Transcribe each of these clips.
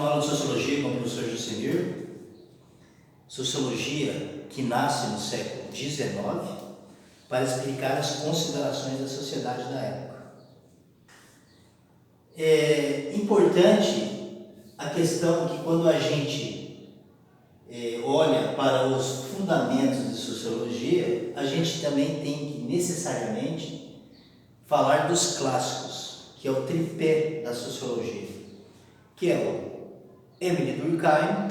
uma aula de sociologia com o professor Jusemir. Sociologia que nasce no século XIX para explicar as considerações da sociedade da época. É importante a questão que quando a gente olha para os fundamentos de sociologia, a gente também tem que necessariamente falar dos clássicos, que é o tripé da sociologia, que é o Emile Durkheim,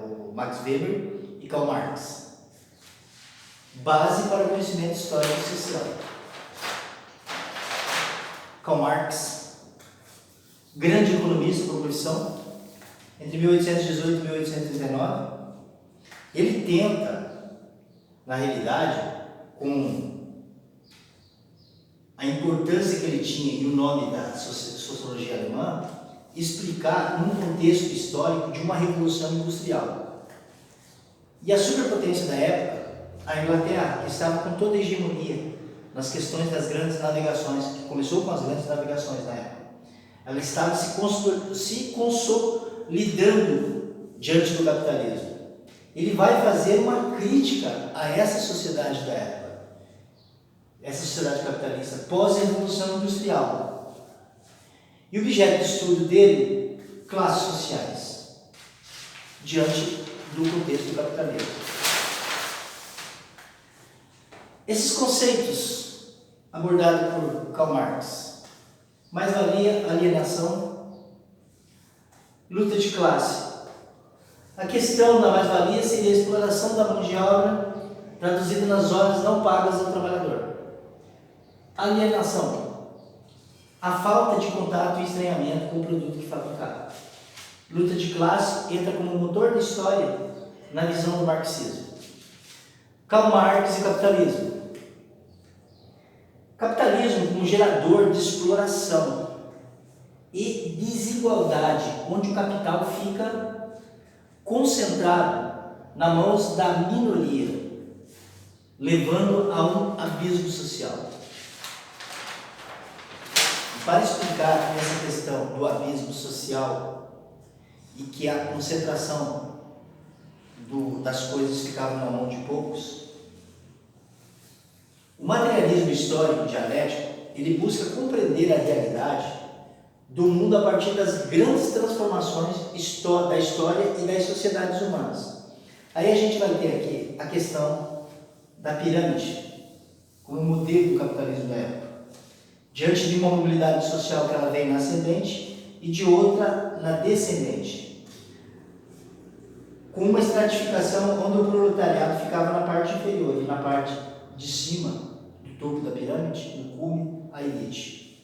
o Max Weber e Karl Marx. Base para o conhecimento histórico e social. Karl Marx, grande economista por profissão, entre 1818 e 1819, ele tenta, na realidade, com a importância que ele tinha e o nome da sociologia alemã, explicar num contexto histórico de uma revolução industrial. E a superpotência da época, a Inglaterra, que estava com toda a hegemonia nas questões das grandes navegações, que começou com as grandes navegações na época, ela estava se consolidando diante do capitalismo. Ele vai fazer uma crítica a essa sociedade da época, essa sociedade capitalista, pós-revolução industrial. E o objeto de estudo dele, classes sociais, diante do contexto do capitalismo. Esses conceitos abordados por Karl Marx, mais-valia, alienação, luta de classe. A questão da mais-valia seria a exploração da mão de obra traduzida nas horas não pagas ao trabalhador. Alienação, a falta de contato e estranhamento com o produto que fabricava. Luta de classe entra como motor da história na visão do marxismo. Karl Marx e capitalismo. Capitalismo como gerador de exploração e desigualdade, onde o capital fica concentrado nas mãos da minoria, levando a um abismo social. Para explicar essa questão do abismo social e que a concentração das coisas ficava na mão de poucos, o materialismo histórico dialético, ele busca compreender a realidade do mundo a partir das grandes transformações da história e das sociedades humanas. Aí a gente vai ter aqui a questão da pirâmide, como modelo do capitalismo da época, diante de uma mobilidade social que ela vem na ascendente e de outra na descendente, com uma estratificação onde o proletariado ficava na parte inferior e na parte de cima do topo da pirâmide, no cume, a elite.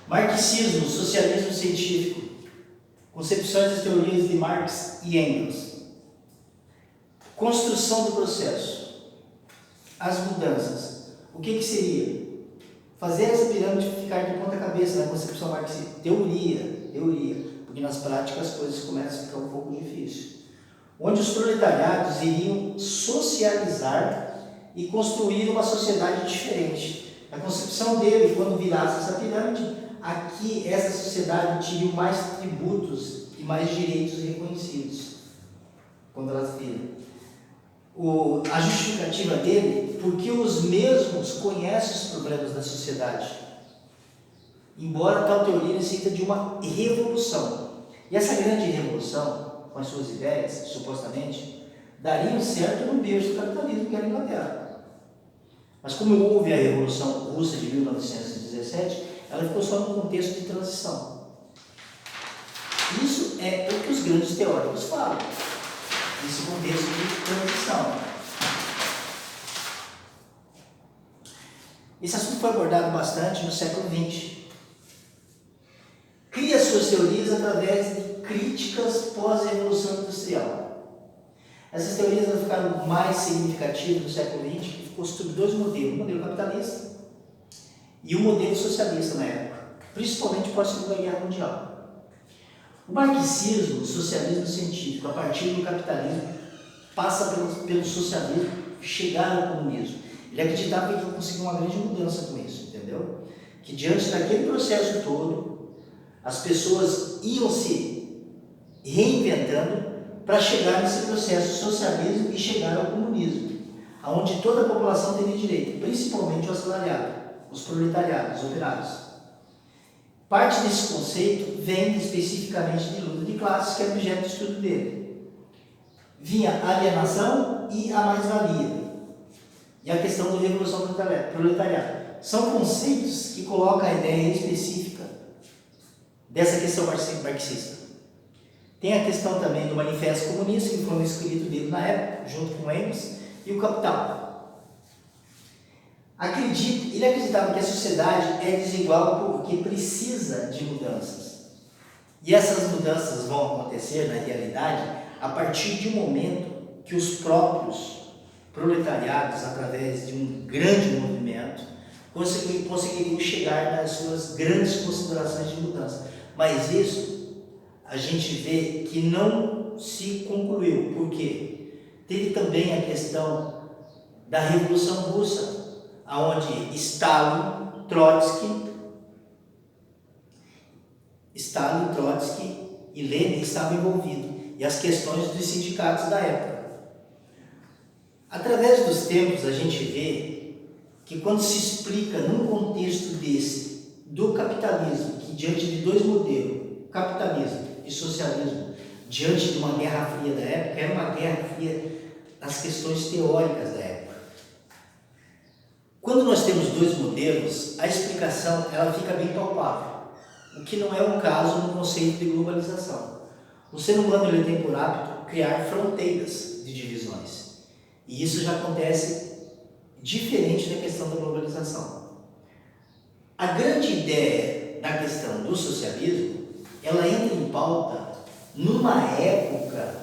Marxismo, socialismo científico, concepções das teorias de Marx e Engels. Construção do processo, as mudanças. O que seria? Fazer essa pirâmide ficar de ponta cabeça na concepção marxista. Teoria, porque nas práticas as coisas começam a ficar um pouco difíceis. Onde os proletariados iriam socializar e construir uma sociedade diferente. A concepção dele, quando virasse essa pirâmide, aqui essa sociedade teria mais tributos e mais direitos reconhecidos, quando elas viram. A justificativa dele, porque os mesmos conhecem os problemas da sociedade. Embora tal teoria necessita de uma revolução. E essa grande revolução, com as suas ideias, supostamente, daria certo no berço do capitalismo, que era a Inglaterra. Mas como houve a Revolução Russa de 1917, ela ficou só num contexto de transição. Isso é o que os grandes teóricos falam. Nesse contexto de transição. Esse assunto foi abordado bastante no século XX. Cria suas teorias através de críticas pós-revolução industrial. Essas teorias ficaram mais significativas no século XX, que ficou sobre dois modelos, o modelo capitalista e o modelo socialista na época, principalmente após a Segunda Guerra Mundial. O marxismo, o socialismo científico, a partir do capitalismo, passa pelo socialismo, chegar ao comunismo. Ele acreditava que ia conseguir uma grande mudança com isso, entendeu? Que diante daquele processo todo, as pessoas iam se reinventando para chegar nesse processo de socialismo e chegar ao comunismo, onde toda a população teria direito, principalmente o assalariado, os proletariados, os operários. Parte desse conceito vem especificamente de luta de classes, que é objeto de estudo dele. Vinha a alienação e a mais-valia, e a questão da revolução proletariada. São conceitos que colocam a ideia específica dessa questão marxista. Tem a questão também do Manifesto Comunista, que foi um escrito dele na época, junto com Engels, e o Capital. Ele acreditava que a sociedade é desigual porque precisa de mudanças. E essas mudanças vão acontecer, na realidade, a partir de um momento que os próprios proletariados, através de um grande movimento, conseguiriam chegar nas suas grandes considerações de mudança. Mas isso a gente vê que não se concluiu. Por quê? Teve também a questão da Revolução Russa, onde Stalin, Trotsky e Lenin estavam envolvidos, e as questões dos sindicatos da época. Através dos tempos, a gente vê que quando se explica num contexto desse, do capitalismo, que diante de dois modelos, capitalismo e socialismo, diante de uma guerra fria da época, era uma guerra fria das questões teóricas da época. Quando nós temos dois modelos, a explicação ela fica bem palpável, o que não é o caso no conceito de globalização. O ser humano ele tem por hábito criar fronteiras de divisões. E isso já acontece diferente da questão da globalização. A grande ideia da questão do socialismo, ela entra em pauta numa época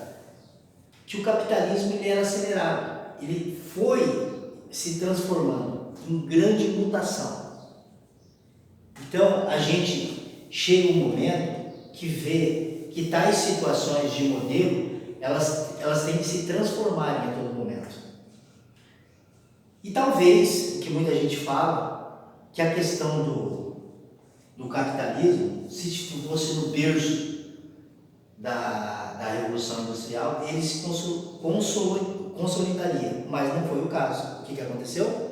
que o capitalismo ele era acelerado. Ele foi se transformando em grande mutação. Então, a gente chega um momento que vê que tais situações de modelo, elas têm que se transformarem a todo momento. E talvez, o que muita gente fala, que a questão do capitalismo, se fosse no berço da Revolução Industrial, ele se consolidaria, mas não foi o caso. O que aconteceu?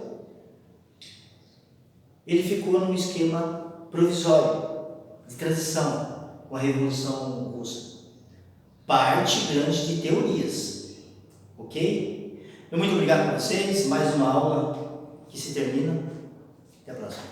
Ele ficou num esquema provisório, de transição, com a Revolução Russa. Parte grande de teorias, ok? Muito obrigado a vocês, mais uma aula que se termina. Até a próxima.